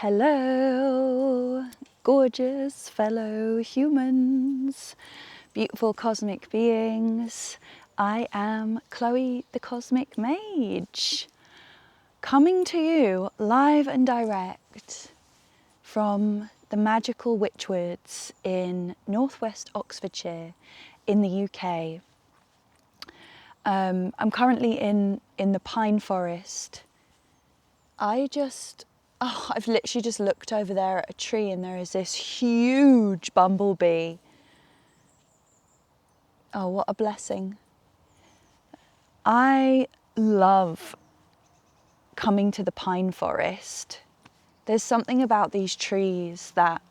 Hello, gorgeous fellow humans, beautiful cosmic beings. I am Chloe the Cosmic Mage, coming to you live and direct from the magical witchwoods in northwest Oxfordshire in the UK. I'm currently in the pine forest. I've literally just looked over there at a tree and there is this huge bumblebee. Oh, what a blessing. I love coming to the pine forest. There's something about these trees that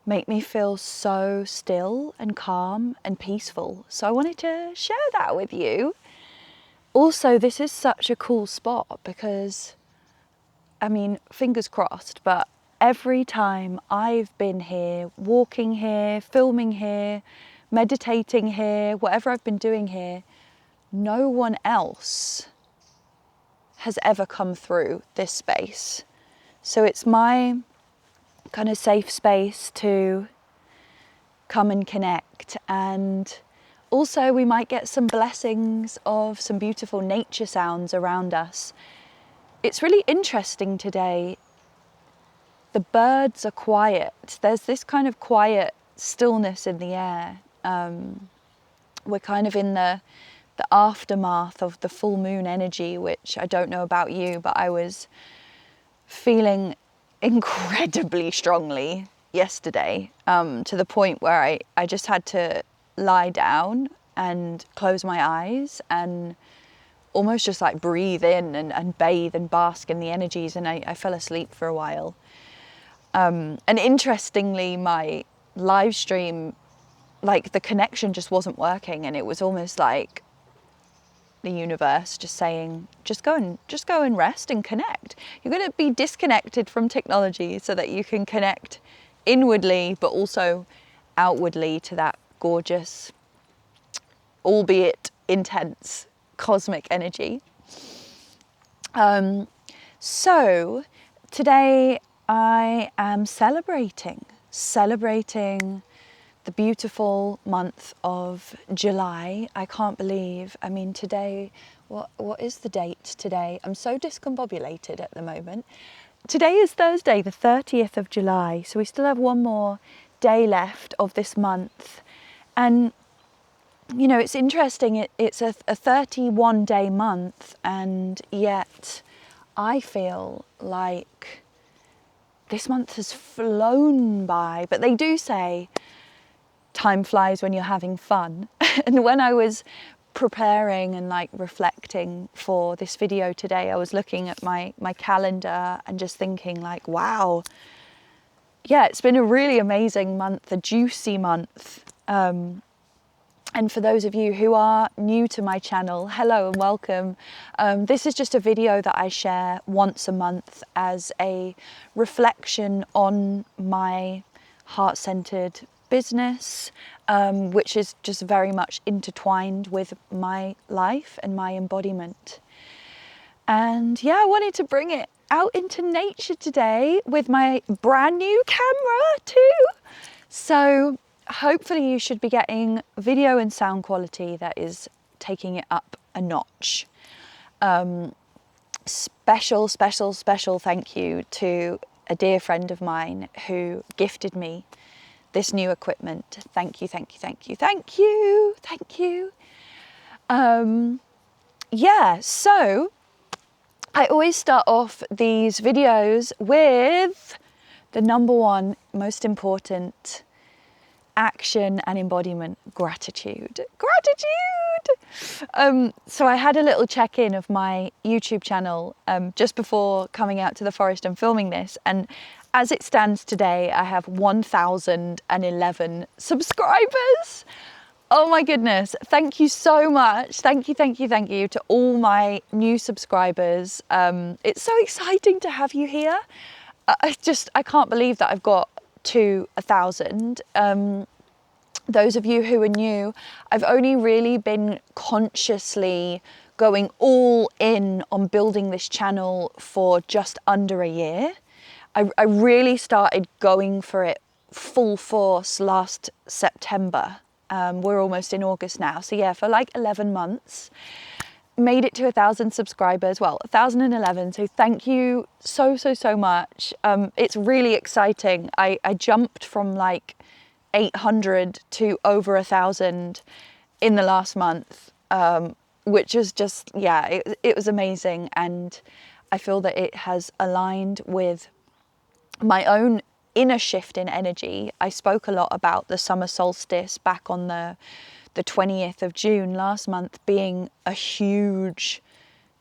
make me feel so still and calm and peaceful. So I wanted to share that with you. Also, this is such a cool spot because, I mean, fingers crossed, but every time I've been here, walking here, filming here, meditating here, whatever I've been doing here, no one else has ever come through this space. So it's my kind of safe space to come and connect. And also we might get some blessings of some beautiful nature sounds around us. It's really interesting today. The birds are quiet. There's this kind of quiet stillness in the air. We're kind of in the aftermath of the full moon energy, which I don't know about you, but I was feeling incredibly strongly yesterday, to the point where I just had to lie down and close my eyes and almost just like breathe in and bathe and bask in the energies, and I fell asleep for a while. And interestingly, my live stream, like the connection just wasn't working, and it was almost like the universe just saying, just go and rest and connect. You're going to be disconnected from technology so that you can connect inwardly, but also outwardly to that gorgeous, albeit intense, cosmic energy. So today I am celebrating the beautiful month of July. I can't believe, I mean, today, what is the date today? I'm so discombobulated at the moment. Today is Thursday, the 30th of July, so we still have one more day left of this month. And you know, it's interesting, it's a 31-day month, and yet I feel like this month has flown by. But they do say time flies when you're having fun. And when I was preparing and like reflecting for this video today, I was looking at my calendar and just thinking like, wow, yeah, it's been a really amazing month, a juicy month. And for those of you who are new to my channel, hello and welcome. This is just a video that I share once a month as a reflection on my heart-centered business, which is just very much intertwined with my life and my embodiment. And yeah, I wanted to bring it out into nature today with my brand new camera too. So hopefully you should be getting video and sound quality that is taking it up a notch. Special thank you to a dear friend of mine who gifted me this new equipment. Thank you. Yeah, so I always start off these videos with the number one most important action and embodiment: gratitude. So I had a little check-in of my YouTube channel just before coming out to the forest and filming this, and as it stands today I have 1,011 subscribers. Oh my goodness, thank you so much. Thank you to all my new subscribers. It's so exciting to have you here. I can't believe that I've got to 1,000. Those of you who are new, I've only really been consciously going all in on building this channel for just under a year. I really started going for it full force last September. We're almost in August now. So yeah, for like 11 months, made it to 1,000 subscribers. Well, 1,011. So thank you so much. It's really exciting. I jumped from like 800 to over 1,000 in the last month, which is just, yeah, it was amazing. And I feel that it has aligned with my own inner shift in energy. I spoke a lot about the summer solstice back on the 20th of June last month being a huge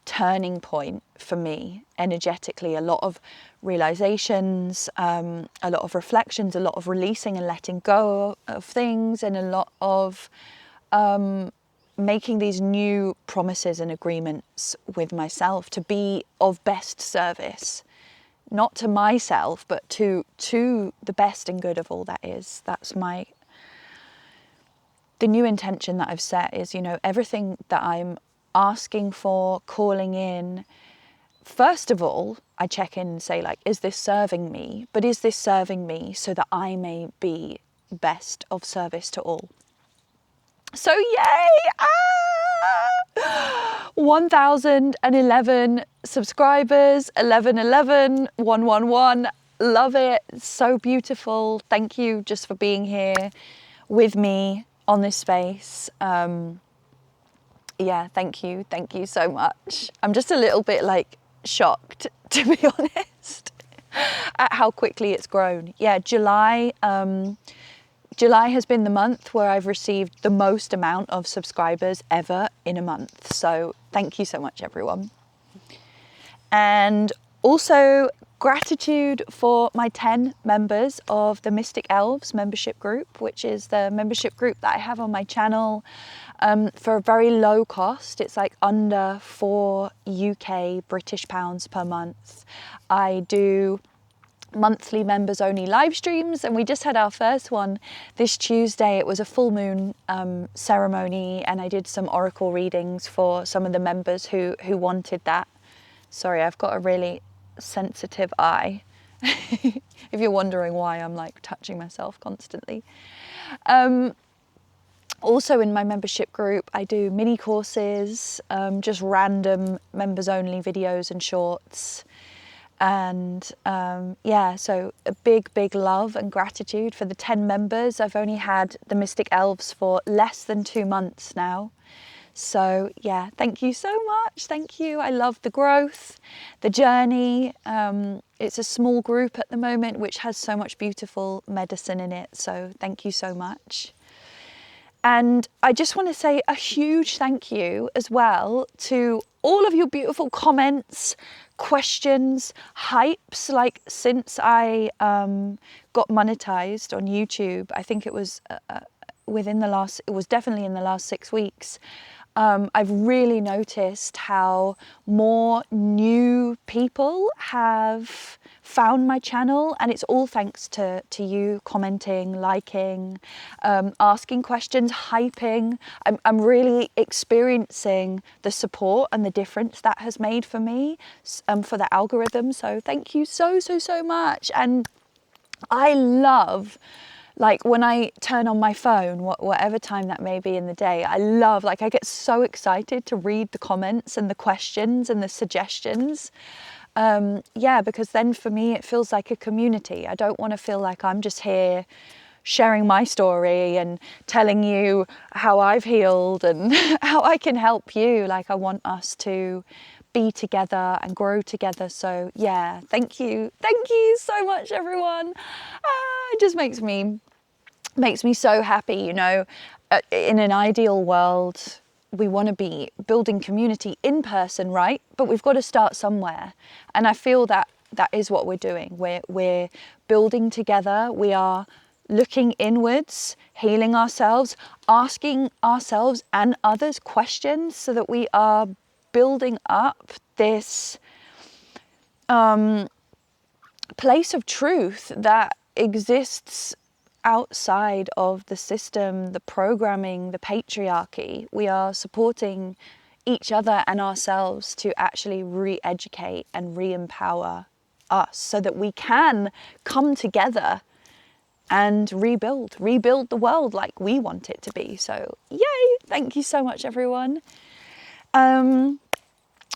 turning point for me energetically. A lot of realizations, a lot of reflections, a lot of releasing and letting go of things, and a lot of making these new promises and agreements with myself to be of best service. Not to myself, but to the best and good of all that is. That's the new intention that I've set is, you know, everything that I'm asking for, calling in. First of all, I check in and say, like, is this serving me? But is this serving me so that I may be best of service to all? So yay! 1,011 subscribers, 1111, 111. Love it. So beautiful. Thank you just for being here with me on this space. Yeah, thank you so much. I'm just a little bit like shocked, to be honest, at how quickly it's grown. Yeah, July has been the month where I've received the most amount of subscribers ever in a month. So thank you so much, everyone. And also gratitude for my 10 members of the Mystic Elves membership group, which is the membership group that I have on my channel for a very low cost. It's like under 4 UK British pounds per month. I do monthly members only live streams, and we just had our first one this Tuesday. It was a full moon ceremony, and I did some oracle readings for some of the members who wanted that. Sorry, I've got a really sensitive eye. If you're wondering why I'm like touching myself constantly. Also in my membership group, I do mini courses, just random members only videos and shorts. And yeah, so a big love and gratitude for the 10 members. I've only had the Mystic Elves for less than 2 months now. So yeah, thank you so much. Thank you. I love the growth, the journey. It's a small group at the moment, which has so much beautiful medicine in it. So thank you so much. And I just want to say a huge thank you as well to all of your beautiful comments, questions, hypes. Like since I got monetized on YouTube, I think it was it was definitely in the last 6 weeks. I've really noticed how more new people have found my channel, and it's all thanks to you commenting, liking, asking questions, hyping. I'm really experiencing the support and the difference that has made for me, for the algorithm. So thank you so much. And I love, like when I turn on my phone, whatever time that may be in the day, I get so excited to read the comments and the questions and the suggestions. Yeah, because then for me, it feels like a community. I don't want to feel like I'm just here sharing my story and telling you how I've healed and how I can help you. Like I want us to be together and grow together. So yeah, thank you so much, everyone. It just makes me so happy. You know, in an ideal world, we want to be building community in person, right? But we've got to start somewhere, and I feel that is what we're doing. We're building together. We are looking inwards, healing ourselves, asking ourselves and others questions, so that we are building up this place of truth that exists outside of the system, the programming, the patriarchy. We are supporting each other and ourselves to actually re-educate and re-empower us so that we can come together and rebuild the world like we want it to be. So yay, thank you so much, everyone.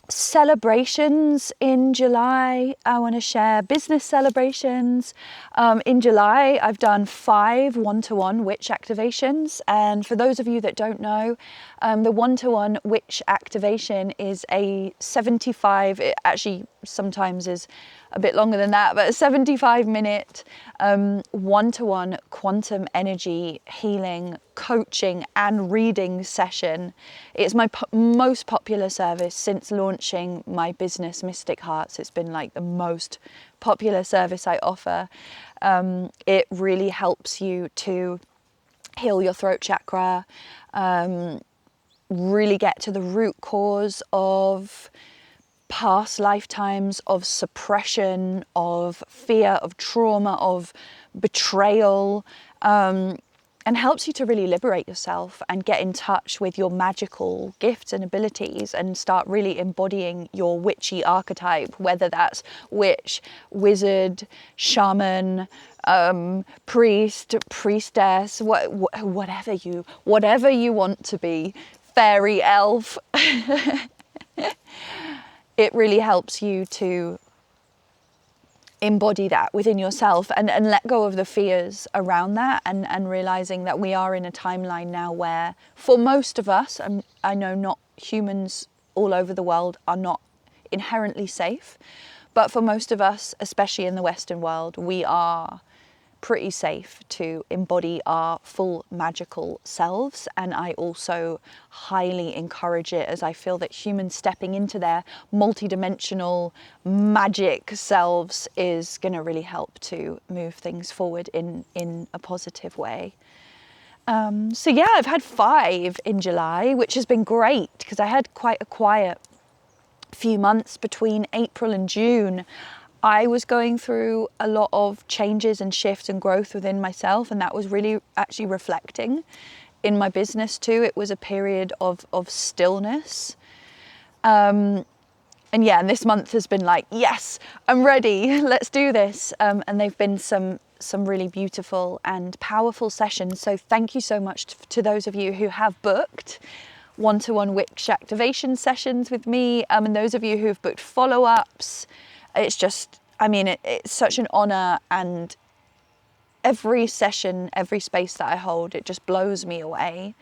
Celebrations in July, I want to share business celebrations. In July, I've done 5 one-to-one witch activations. And for those of you that don't know, the one-to-one witch activation is a 75, it actually sometimes is a bit longer than that, but a 75-minute one-to-one quantum energy healing, coaching and reading session. It's my most popular service since launching my business, Mystic Hearts. It's been like the most popular service I offer. It really helps you to heal your throat chakra, really get to the root cause of past lifetimes of suppression, of fear, of trauma, of betrayal, and helps you to really liberate yourself and get in touch with your magical gifts and abilities and start really embodying your witchy archetype, whether that's witch, wizard, shaman, priest, priestess, whatever you want to be, fairy, elf. It really helps you to embody that within yourself and let go of the fears around that, and realizing that we are in a timeline now where, for most of us, I know not humans all over the world are not inherently safe, but for most of us, especially in the Western world, we are pretty safe to embody our full magical selves. And I also highly encourage it, as I feel that humans stepping into their multidimensional magic selves is going to really help to move things forward in a positive way. So yeah, I've had 5 in July, which has been great because I had quite a quiet few months between April and June. I was going through a lot of changes and shifts and growth within myself, and that was really actually reflecting in my business too. It was a period of stillness. And this month has been like, yes, I'm ready, let's do this. And they've been some really beautiful and powerful sessions. So thank you so much to those of you who have booked one-to-one witch activation sessions with me, and those of you who have booked follow-ups. It's just, it's such an honor, and every session, every space that I hold, it just blows me away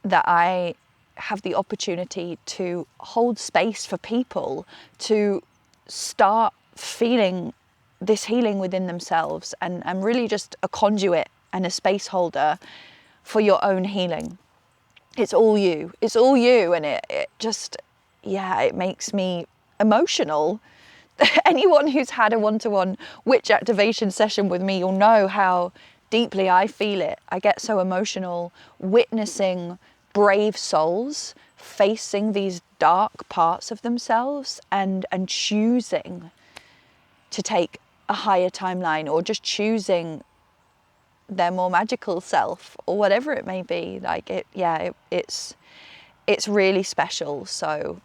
that I have the opportunity to hold space for people to start feeling this healing within themselves, and really just a conduit and a space holder for your own healing. It's all you, and it just, it makes me emotional. Anyone who's had a one-to-one witch activation session with me, you'll know how deeply I feel it. I get so emotional witnessing brave souls facing these dark parts of themselves and choosing to take a higher timeline, or just choosing their more magical self, or whatever it may be. Like it's really special. So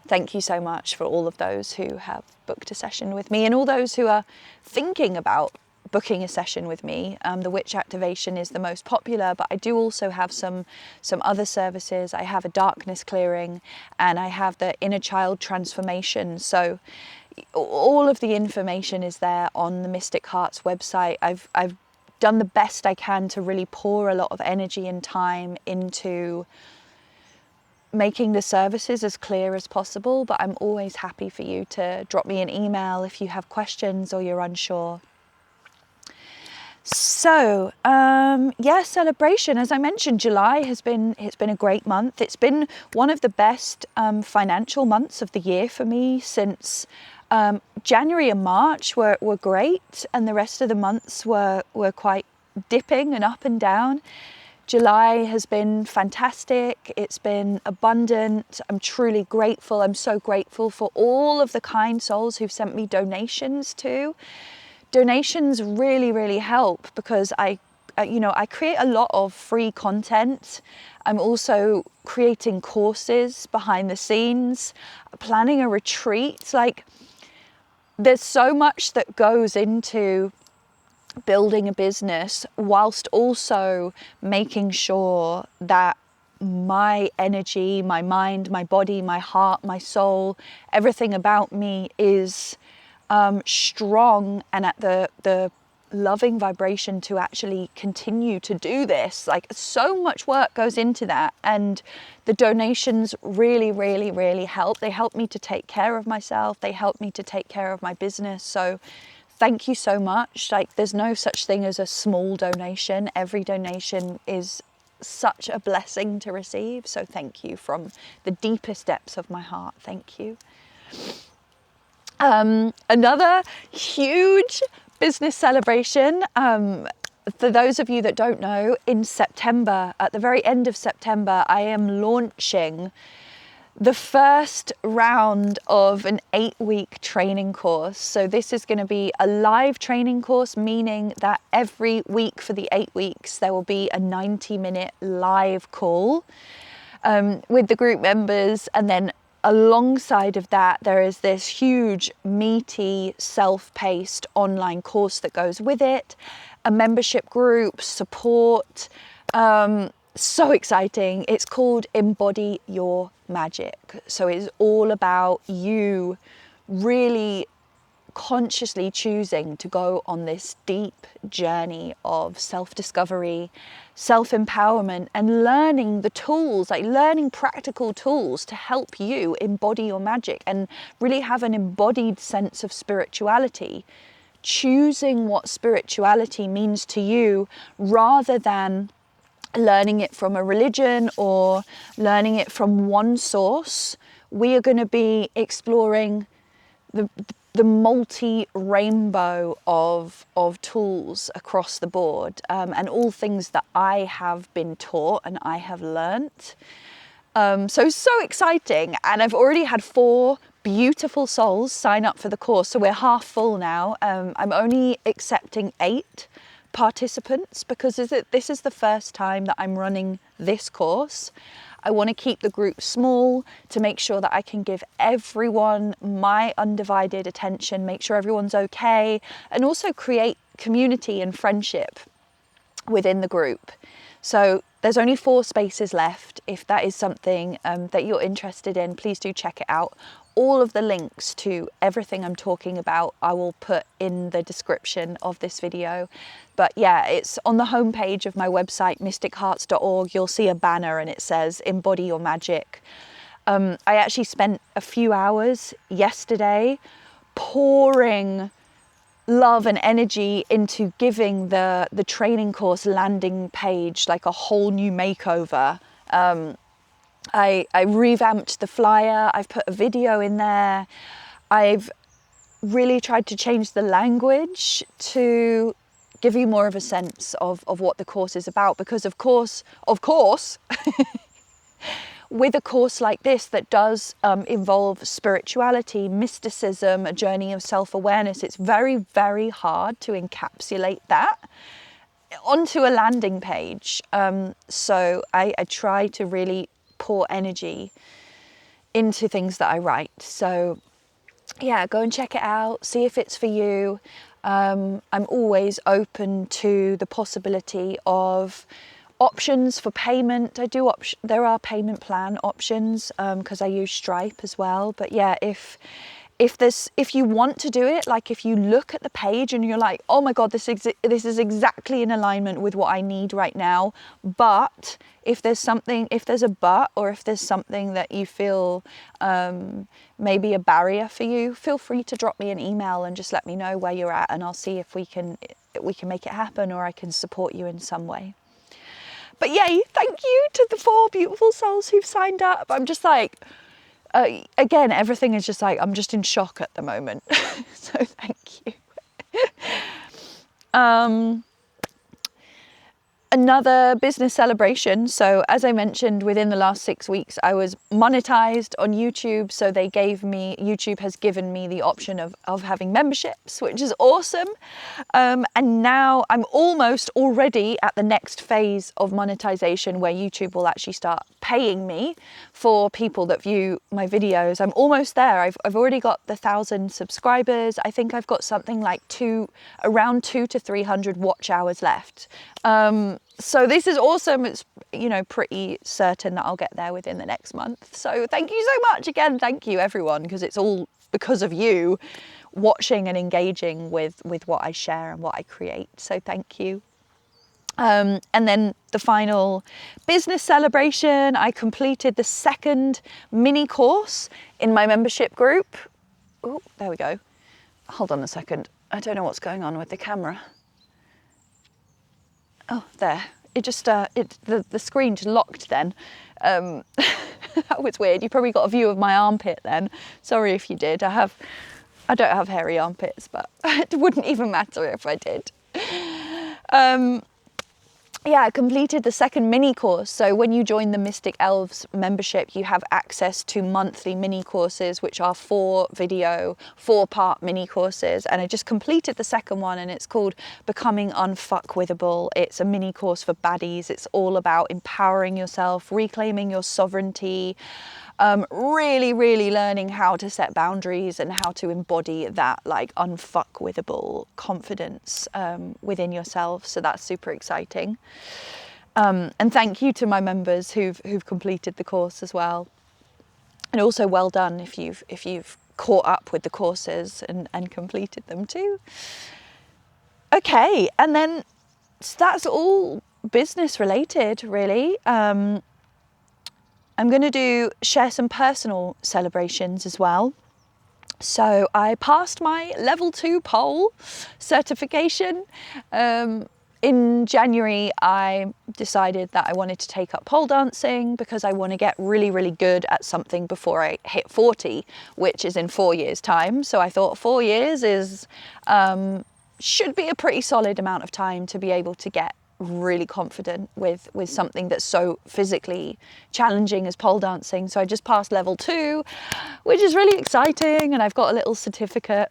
thank you so much for all of those who have booked a session with me, and all those who are thinking about booking a session with me. The witch activation is the most popular, but I do also have some other services. I have a darkness clearing, and I have the inner child transformation. So all of the information is there on the Mystic Hearts website. I've done the best I can to really pour a lot of energy and time into making the services as clear as possible, but I'm always happy for you to drop me an email if you have questions or you're unsure. So celebration. As I mentioned, July it's been a great month. It's been one of the best financial months of the year for me since January and March were great, and the rest of the months were quite dipping and up and down. July has been fantastic. It's been abundant. I'm truly grateful. I'm so grateful for all of the kind souls who've sent me donations too. Donations really, really help, because I create a lot of free content. I'm also creating courses behind the scenes, planning a retreat. Like, there's so much that goes into building a business, whilst also making sure that my energy, my mind, my body, my heart, my soul, everything about me is strong and at the loving vibration to actually continue to do this. Like, so much work goes into that, and the donations really, really, really help. They help me to take care of myself. They help me to take care of my business. So thank you so much. Like, there's no such thing as a small donation. Every donation is such a blessing to receive. So thank you from the deepest depths of my heart. Thank you. Another huge business celebration. For those of you that don't know, in September, at the very end of September, I am launching the first round of an 8-week training course. So this is going to be a live training course, meaning that every week for the 8 weeks, there will be a 90-minute live call with the group members. And then alongside of that, there is this huge, meaty, self-paced online course that goes with it, a membership group, support. So exciting. It's called Embody Your Magic. So it's all about you really consciously choosing to go on this deep journey of self-discovery, self-empowerment, and learning the tools, like learning practical tools to help you embody your magic and really have an embodied sense of spirituality. Choosing what spirituality means to you rather than learning it from a religion or learning it from one source. We are going to be exploring the multi-rainbow of tools across the board, and all things that I have been taught and I have learnt. So exciting. And I've already had 4 beautiful souls sign up for the course. So we're half full now. I'm only accepting 8 participants because this is the first time that I'm running this course. I want to keep the group small to make sure that I can give everyone my undivided attention, make sure everyone's okay, and also create community and friendship within the group. So there's only 4 spaces left. If that is something that you're interested in, please do check it out. All of the links to everything I'm talking about, I will put in the description of this video. But yeah, it's on the homepage of my website, mystichearts.org. You'll see a banner and it says Embody Your Magic. I actually spent a few hours yesterday pouring love and energy into giving the training course landing page like a whole new makeover. I revamped the flyer, I've put a video in there, I've really tried to change the language to give you more of a sense of what the course is about, because of course, with a course like this that does involve spirituality, mysticism, a journey of self-awareness, it's very, very hard to encapsulate that onto a landing page. So I try to really pour energy into things that I write. So yeah, go and check it out, see if it's for you. I'm always open to the possibility of options for payment. There are payment plan options because I use Stripe as well. But yeah, if you want to do it, like if you look at the page and you're like, oh my God, this is exactly in alignment with what I need right now. But if there's a but, or if there's something that you feel maybe a barrier for you, feel free to drop me an email and just let me know where you're at, and I'll see if we can make it happen, or I can support you in some way. But yay, thank you to the 4 beautiful souls who've signed up. I'm just like, again, everything is just like, I'm just in shock at the moment. So thank you. Another business celebration. So as I mentioned, within the last 6 weeks, I was monetized on YouTube. So YouTube has given me the option of having memberships, which is awesome. And now I'm almost already at the next phase of monetization where YouTube will actually start paying me for people that view my videos. I'm almost there. I've already got the 1,000 subscribers. I think I've got something like around 200 to 300 watch hours left. So this is awesome. It's, you know, pretty certain that I'll get there within the next month. So thank you so much again. Thank you everyone, because it's all because of you watching and engaging with what I share and what I create. So thank you. And then the final business celebration, I completed the second mini course in my membership group. Oh, there we go. Hold on a second. I don't know what's going on with the camera. Oh, there. It just, the screen just locked then. That was weird. You probably got a view of my armpit then. Sorry if you did. I don't have hairy armpits, but it wouldn't even matter if I did. Yeah, I completed the second mini course. So when you join the Mystic Elves membership, you have access to monthly mini courses, which are 4-part mini courses. And I just completed the second one, and it's called Becoming Unfuckwithable. It's a mini course for baddies. It's all about empowering yourself, reclaiming your sovereignty, really learning how to set boundaries and how to embody that like unfuckwithable confidence within yourself. So that's super exciting. And thank you to my members who've completed the course as well. And also well done if you've caught up with the courses and completed them too. Okay, and then that's all business related really. I'm going to share some personal celebrations as well. So I passed my level 2 pole certification. In January, I decided that I wanted to take up pole dancing because I want to get really good at something before I hit 40, which is in 4 years' time. So I thought 4 years should be a pretty solid amount of time to be able to get really confident with something that's so physically challenging as pole dancing. So I just passed level 2, which is really exciting, and I've got a little certificate.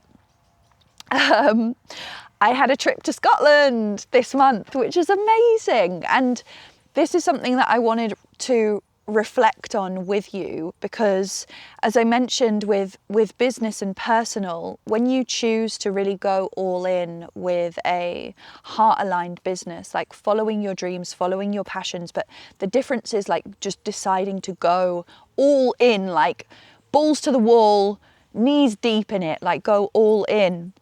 I had a trip to Scotland this month, which is amazing, and this is something that I wanted to reflect on with you, because as I mentioned with business and personal, when you choose to really go all in with a heart-aligned business, like following your dreams, following your passions, but the difference is like just deciding to go all in, like balls to the wall, knees deep in it, like go all in.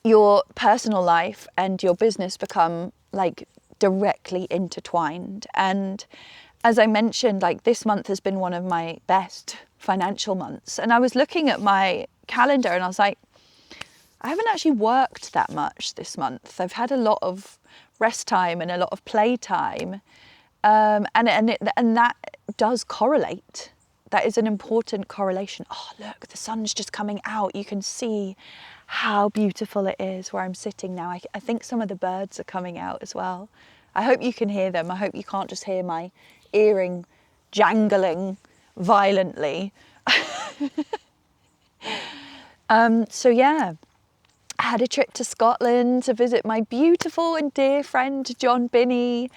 Your personal life and your business become like directly intertwined. And as I mentioned, like this month has been one of my best financial months. And I was looking at my calendar and I was like, I haven't actually worked that much this month. I've had a lot of rest time and a lot of play time. And that does correlate. That is an important correlation. Oh, look, the sun's just coming out. You can see how beautiful it is where I'm sitting now. I think some of the birds are coming out as well. I hope you can hear them. I hope you can't just hear my earring jangling violently. So yeah, I had a trip to Scotland to visit my beautiful and dear friend John Binney,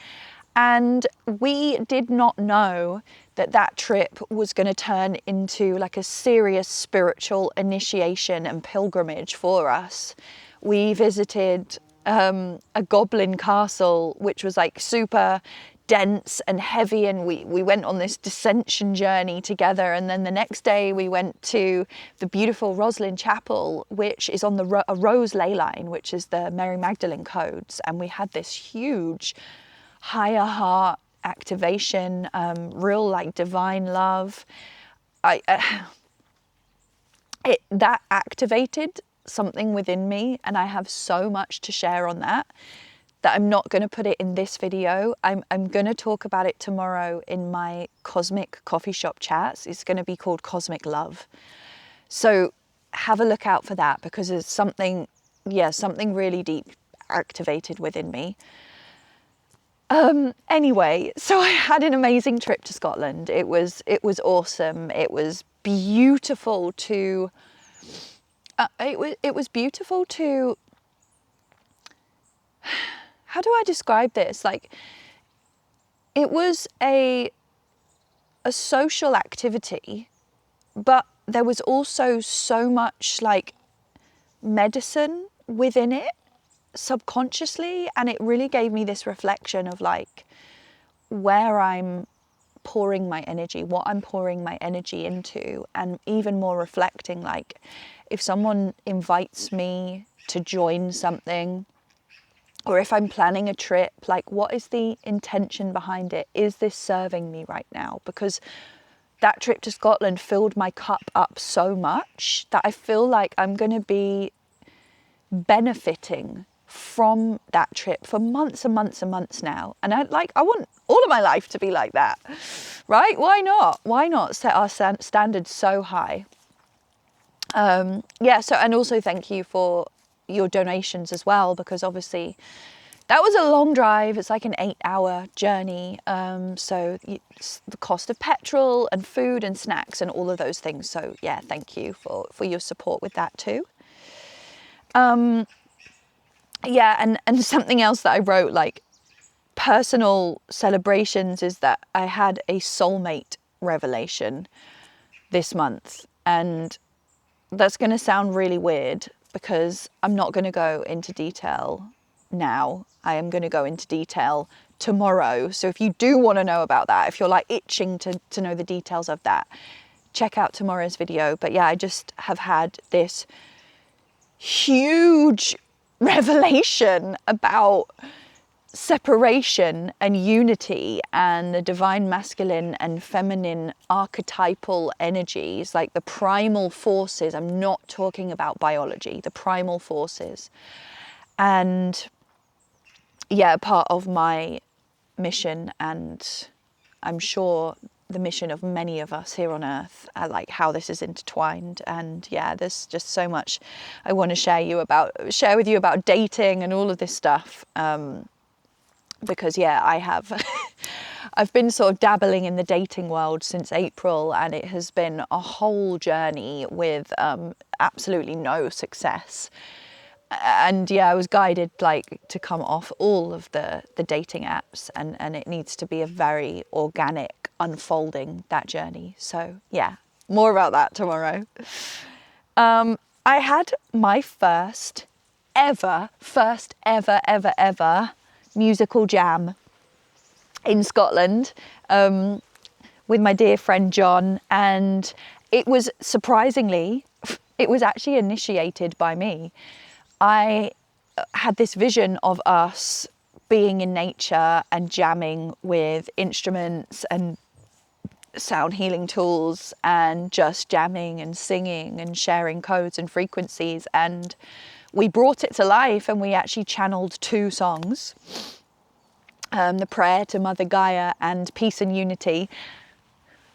and we did not know that trip was going to turn into like a serious spiritual initiation and pilgrimage for us. We visited a goblin castle, which was like super dense and heavy, and we went on this dissension journey together. And then the next day we went to the beautiful Roslin Chapel, which is on a rose ley line, which is the Mary Magdalene codes, and we had this huge higher heart activation, real like divine love. That activated something within me, and I have so much to share on that I'm not going to put it in this video. I'm going to talk about it tomorrow in my cosmic coffee shop chats. It's going to be called Cosmic Love. So have a look out for that, because there's something really deep activated within me. Anyway, so I had an amazing trip to Scotland. It was awesome. It was beautiful to it was beautiful to, how do I describe this? Like, it was a social activity, but there was also so much like medicine within it subconsciously, and it really gave me this reflection of like where I'm pouring my energy, what I'm pouring my energy into, and even more reflecting like if someone invites me to join something, or if I'm planning a trip, like what is the intention behind it? Is this serving me right now? Because that trip to Scotland filled my cup up so much that I feel like I'm going to be benefiting from that trip for months and months and months now. And I want all of my life to be like that, right? Why not? Why not set our standards so high? Yeah, so, and also thank you for your donations as well, because obviously that was a long drive. It's like an 8-hour journey. So it's the cost of petrol and food and snacks and all of those things. So yeah, thank you for your support with that too. Yeah, and something else that I wrote, like personal celebrations, is that I had a soulmate revelation this month. And that's going to sound really weird because I'm not going to go into detail now. I am going to go into detail tomorrow. So if you do want to know about that, if you're like itching to know the details of that, check out tomorrow's video. But yeah, I just have had this huge revelation about separation and unity and the divine masculine and feminine archetypal energies, like the primal forces. I'm not talking about biology, the primal forces. And yeah, part of my mission, and I'm sure the mission of many of us here on earth, like how this is intertwined. And yeah, there's just so much I want to share with you about dating and all of this stuff. Because yeah, I've been sort of dabbling in the dating world since April, and it has been a whole journey with absolutely no success. And yeah, I was guided like to come off all of the dating apps, and it needs to be a very organic unfolding, that journey. So yeah, more about that tomorrow. I had my first ever musical jam in Scotland with my dear friend John, and it was surprisingly, it was actually initiated by me. I had this vision of us being in nature and jamming with instruments and sound healing tools, and just jamming and singing and sharing codes and frequencies. And we brought it to life, and we actually channeled 2 songs. The prayer to Mother Gaia and peace and unity.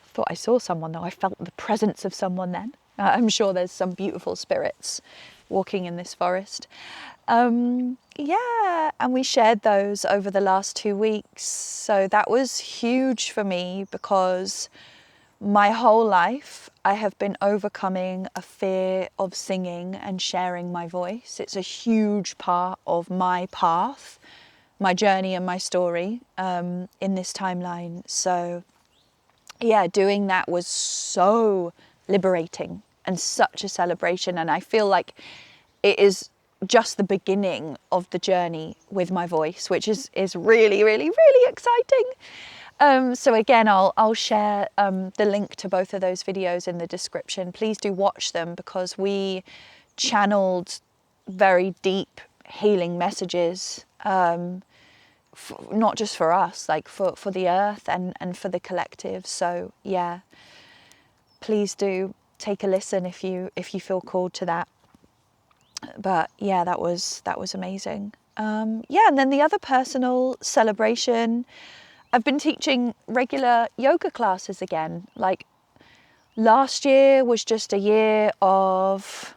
Thought I saw someone though. I felt the presence of someone then. I'm sure there's some beautiful spirits walking in this forest. Yeah, and we shared those over the last 2 weeks. So that was huge for me, because my whole life I have been overcoming a fear of singing and sharing my voice. It's a huge part of my path, my journey and my story in this timeline. So yeah, doing that was so liberating and such a celebration. And I feel like it is just the beginning of the journey with my voice, which is really, really, really exciting. So again, I'll share the link to both of those videos in the description. Please do watch them, because we channeled very deep healing messages, not just for us, like for the earth and for the collective. So yeah, please do take a listen if you feel called to that. But yeah, that was amazing. Yeah, and then the other personal celebration, I've been teaching regular yoga classes again. Like last year was just a year of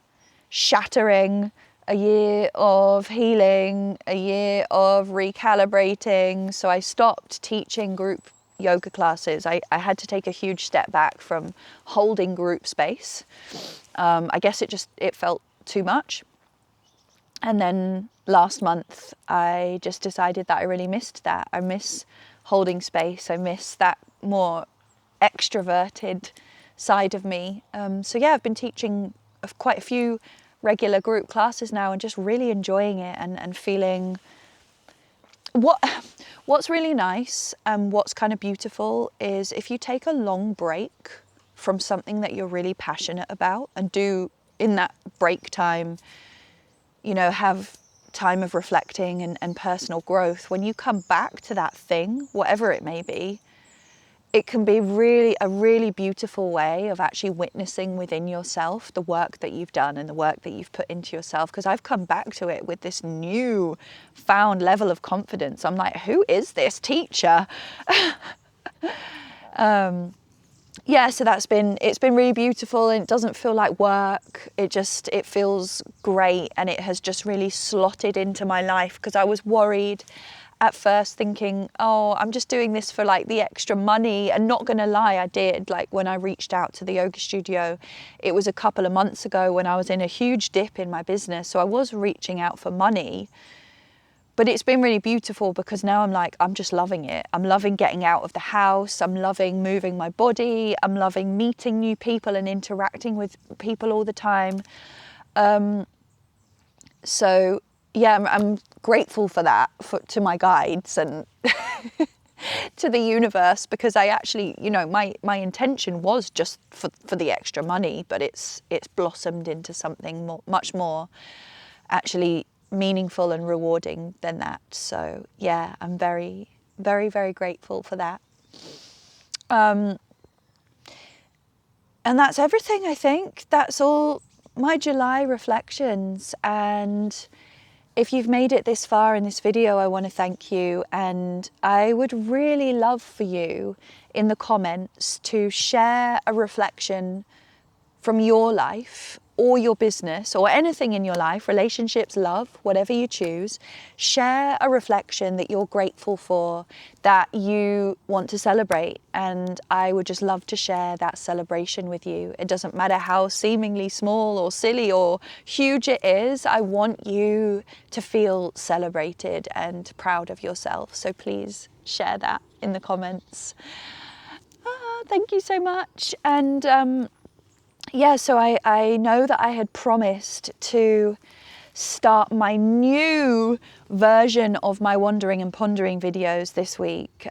shattering a year of healing, a year of recalibrating. So I stopped teaching group yoga classes. I had to take a huge step back from holding group space. I guess it felt too much. And then last month, I just decided that I really missed that. I miss holding space. I miss that more extroverted side of me. So yeah, I've been teaching quite a few regular group classes now and just really enjoying it and feeling what's really nice and what's kind of beautiful is if you take a long break from something that you're really passionate about and do in that break time, you know, have time of reflecting and personal growth. When you come back to that thing, whatever it may be, it can be a really beautiful way of actually witnessing within yourself the work that you've done and the work that you've put into yourself. Because I've come back to it with this new found level of confidence. I'm like, who is this teacher? Yeah, so it's been really beautiful, and it doesn't feel like work. It feels great, and it has just really slotted into my life, because I was worried at first, thinking, oh, I'm just doing this for like the extra money. And not gonna lie, I did. Like when I reached out to the yoga studio, it was a couple of months ago when I was in a huge dip in my business. So I was reaching out for money. But it's been really beautiful, because now I'm just loving it. I'm loving getting out of the house. I'm loving moving my body. I'm loving meeting new people and interacting with people all the time. So yeah, I'm grateful for that, to my guides and to the universe, because I actually, you know, my intention was just for the extra money, but it's blossomed into something much more actually meaningful and rewarding than that. So yeah, I'm very, very, very grateful for that. And that's everything, I think. That's all my July reflections. And if you've made it this far in this video, I want to thank you. And I would really love for you in the comments to share a reflection from your life or your business or anything in your life, relationships, love, whatever you choose. Share a reflection that you're grateful for, that you want to celebrate. And I would just love to share that celebration with you. It doesn't matter how seemingly small or silly or huge it is. I want you to feel celebrated and proud of yourself. So please share that in the comments. Thank you so much. And yeah, so I know that I had promised to start my new version of my wandering and pondering videos this week.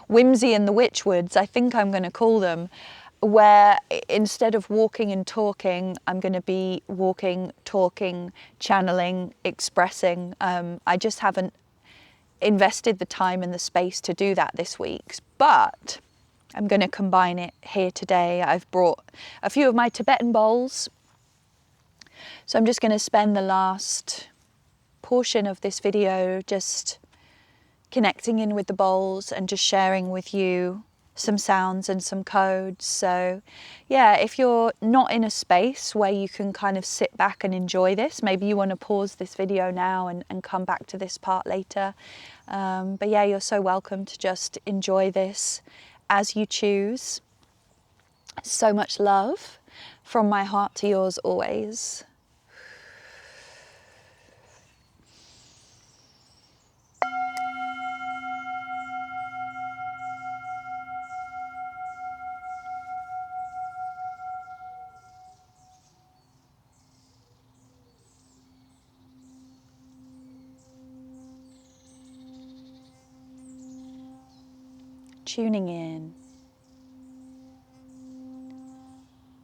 Whimsy and the Witchwoods, I think I'm going to call them, where instead of walking and talking, I'm going to be walking, talking, channeling, expressing. I just haven't invested the time and the space to do that this week, but I'm going to combine it here today. I've brought a few of my Tibetan bowls. So I'm just going to spend the last portion of this video just connecting in with the bowls and just sharing with you some sounds and some codes. So yeah, if you're not in a space where you can kind of sit back and enjoy this, maybe you want to pause this video now and come back to this part later. But yeah, you're so welcome to just enjoy this as you choose. So much love from my heart to yours always. Tuning in.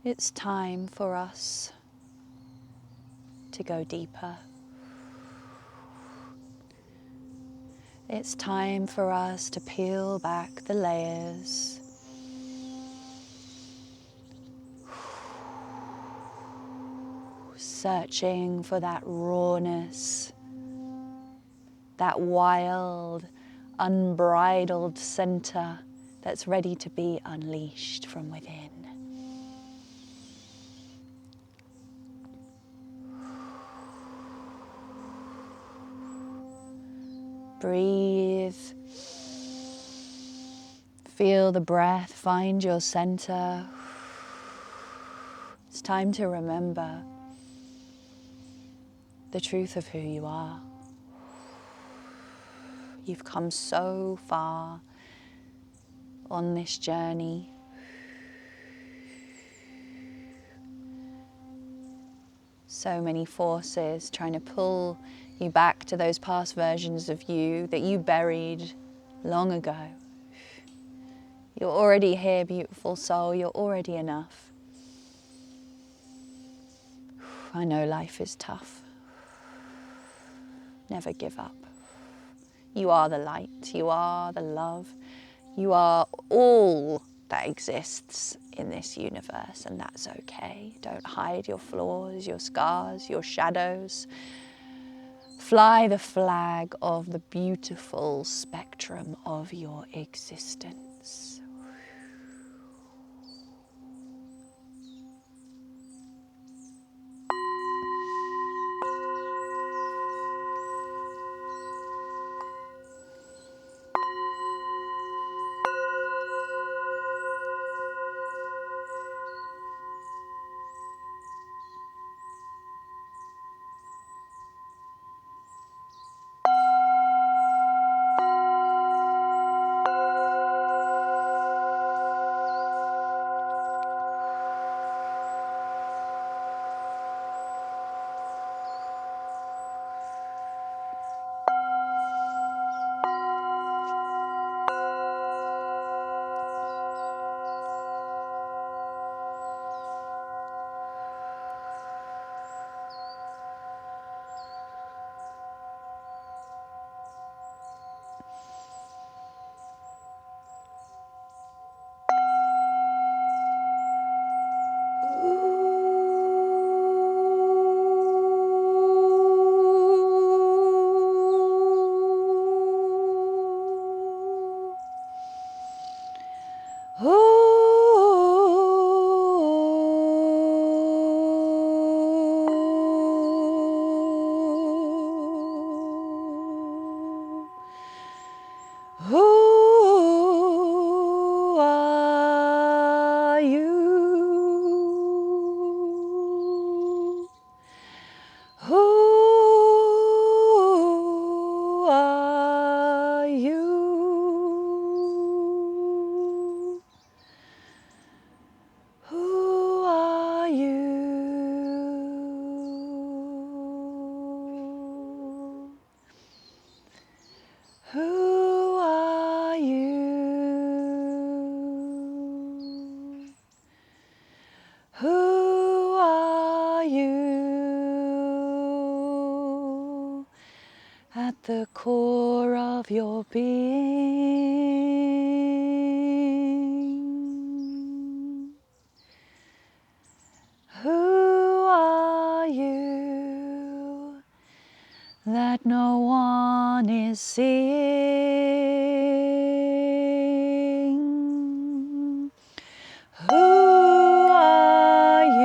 It's time for us to go deeper. It's time for us to peel back the layers. Searching for that rawness, that wild, unbridled center that's ready to be unleashed from within. Breathe. Feel the breath, find your center. It's time to remember the truth of who you are. You've come so far on this journey. So many forces trying to pull you back to those past versions of you that you buried long ago. You're already here, beautiful soul. You're already enough. I know life is tough. Never give up. You are the light. You are the love. You are all that exists in this universe, and that's okay. Don't hide your flaws, your scars, your shadows. Fly the flag of the beautiful spectrum of your existence. At the core of your being. Who are you that no one is seeing? Who are you?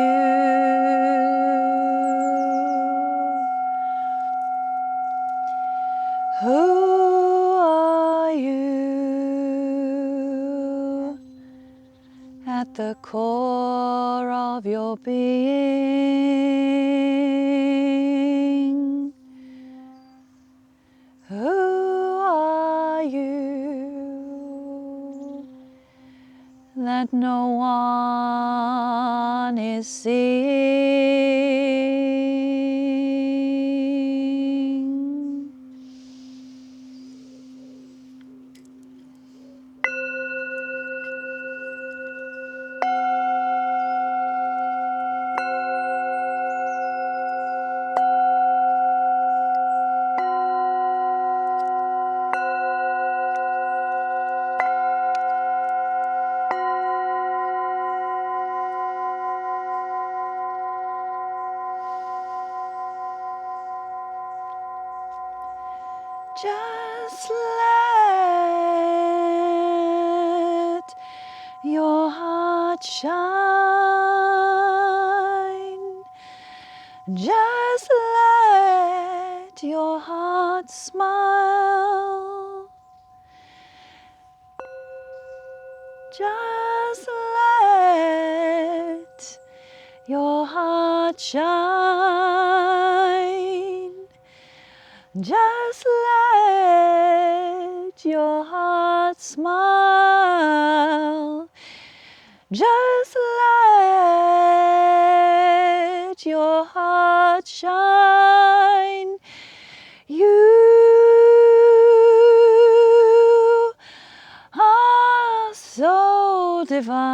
Who are you at the core of your being? Who are you that no one is seeing? Just let your heart shine. Just let your heart smile. Just let your heart shine. Just let your heart smile. Just let your heart shine. You are so divine.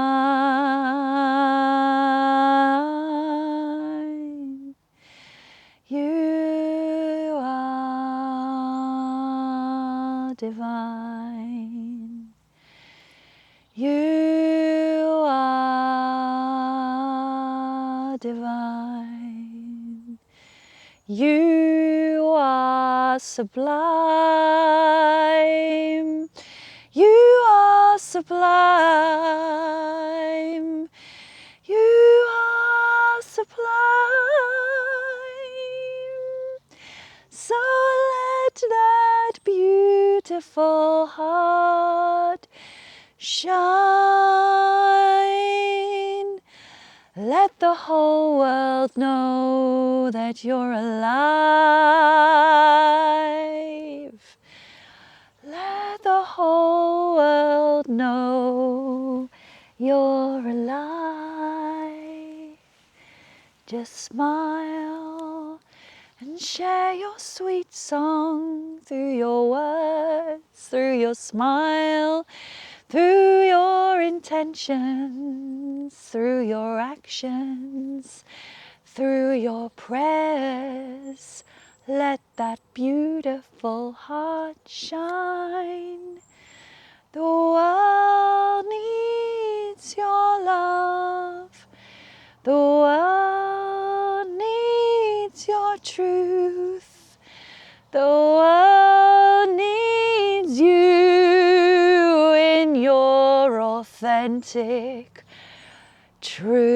You are divine. You are divine. You are sublime. You are sublime. You are sublime. So let that beautiful heart shine. Let the whole world know that you're alive. Let the whole world know you're alive. Just smile and share your sweet song through your words, through your smile, through your intentions, through your actions, through your prayers. Let that beautiful heart shine. The world needs your love. The world needs your truth. The world needs you in your authentic truth.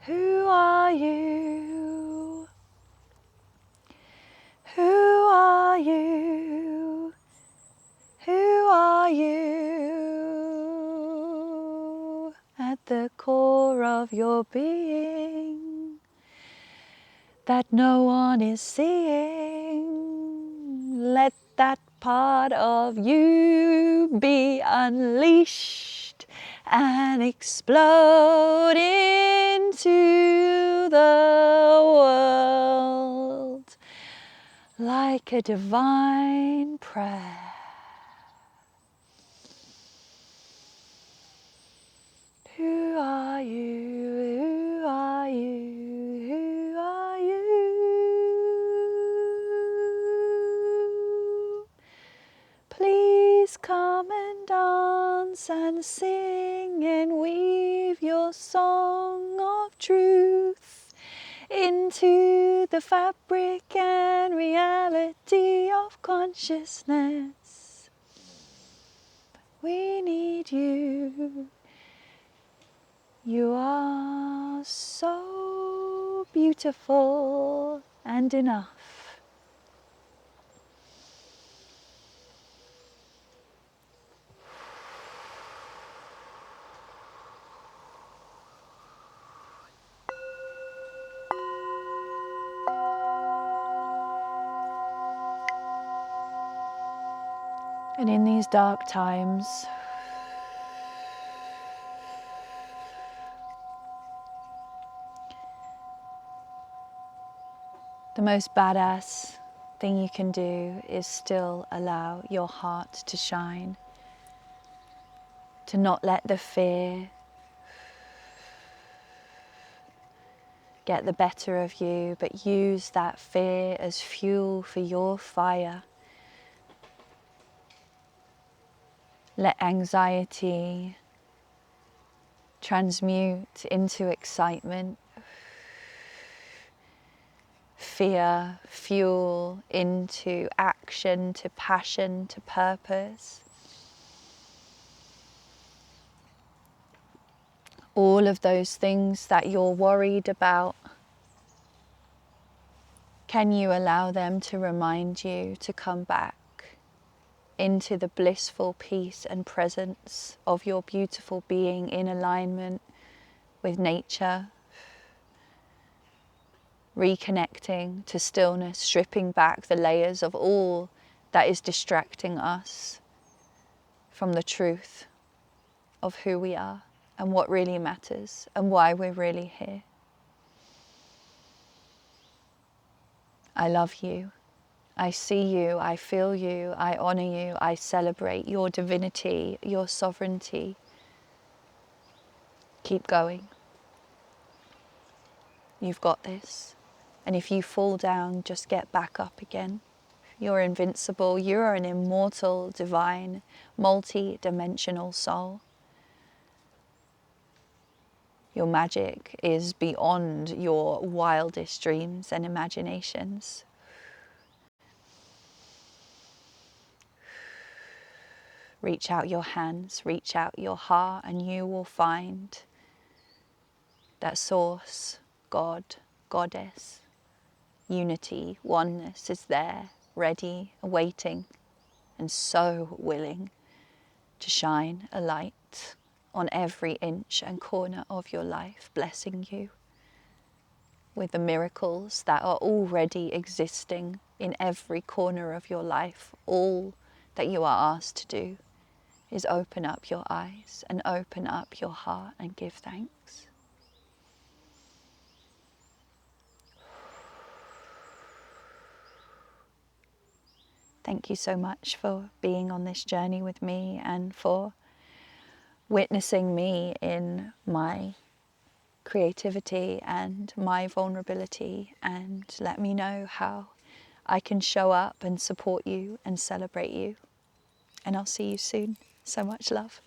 Who are you? Who are you? Who are you? At the core of your being that no one is seeing. Let that part of you be unleashed and explode into the world like a divine prayer. Who are you? Who are you? Who are you? Please come and dance and sing and weave your song of truth into the fabric and reality of consciousness. We need you. You are so beautiful and enough. And in these dark times, the most badass thing you can do is still allow your heart to shine, to not let the fear get the better of you, but use that fear as fuel for your fire. Let anxiety transmute into excitement. Fear fuel into action, to passion, to purpose. All of those things that you're worried about, can you allow them to remind you to come back into the blissful peace and presence of your beautiful being in alignment with nature, reconnecting to stillness, stripping back the layers of all that is distracting us from the truth of who we are and what really matters and why we're really here. I love you. I see you, I feel you, I honor you, I celebrate your divinity, your sovereignty. Keep going. You've got this. And if you fall down, just get back up again. You're invincible. You are an immortal, divine, multi-dimensional soul. Your magic is beyond your wildest dreams and imaginations. Reach out your hands, reach out your heart, and you will find that source, God, goddess, unity, oneness is there, ready, waiting, and so willing to shine a light on every inch and corner of your life, blessing you with the miracles that are already existing in every corner of your life. All that you are asked to do is open up your eyes and open up your heart and give thanks. Thank you so much for being on this journey with me and for witnessing me in my creativity and my vulnerability, and let me know how I can show up and support you and celebrate you. And I'll see you soon. So much love.